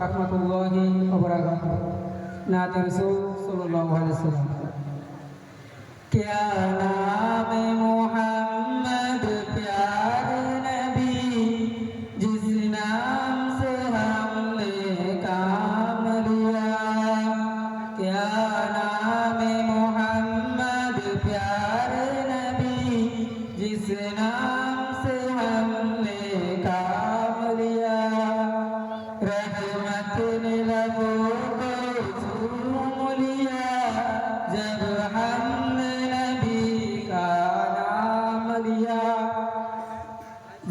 रहमतुल्लाहि व बरकातुहू। नात रसूल सल्लल्लाहु अलैहि वसल्लम। क्या नाम मोहम्मद प्यारे नबी, जिस नाम से हमने काम लिया। क्या नाम मोहम्मद प्यारे नबी, जिस नाम से हमने काम लिया। रहमत ने लबों को चूम लिया, जब हमने नबी का नाम लिया।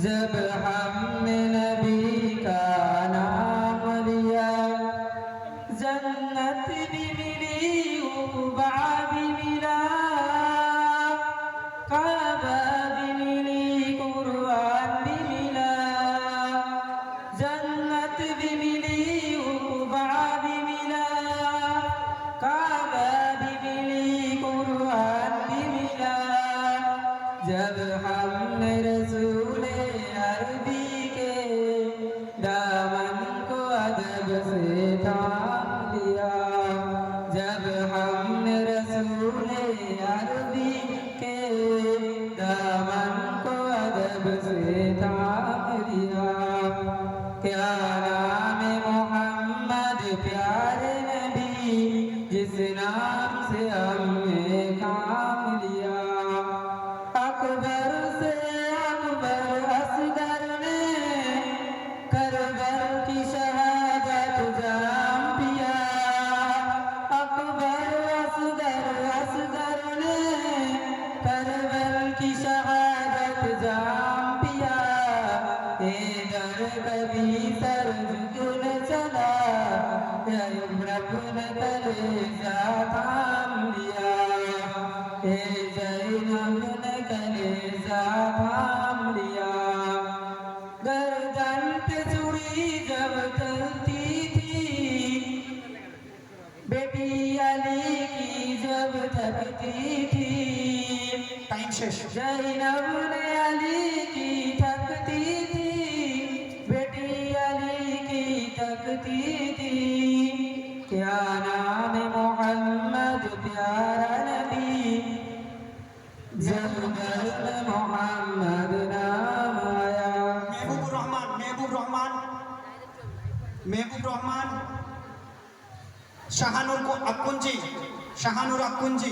जब हमने नबी का नाम लिया, जन्नत भी मिली उक़बा भी मिला, काबा भी मिली कुरआन भी मिला। जन्नत भी मिली उक़बा भी मिला, काबा भी मिली कुरआन भी मिला। जब हमने रसूले अरबी के दामन को अदब से थाम लिया। जब हमने रसूले अरबी के दामन को अदब से थाम लिया। क्या नाम मोहम्मद प्यारे नबी, जिस नाम से हमने काम लिया। अकबर से अकबर असगर ने करबल की शहादत जाम पिया। अकबर असगर ने करबल की शहादत जाम पिया। दर कभी सर झुक न चला, रब ने कलेजा थाम लिया। ज़ैनब ने कलेजा थाम लिया। गर्दन पे छुरी जब चलती थी, बेटी अली की जब थकती थी। ज़ैनब ने अली की थकती थी, बेटी अली की थकती थी। क्या नाम मोहम्मद प्यारा नबी, जब दर्द मोहम्मद नाम आया। महबूबुर रहमान शाहानुर अक्कुंजी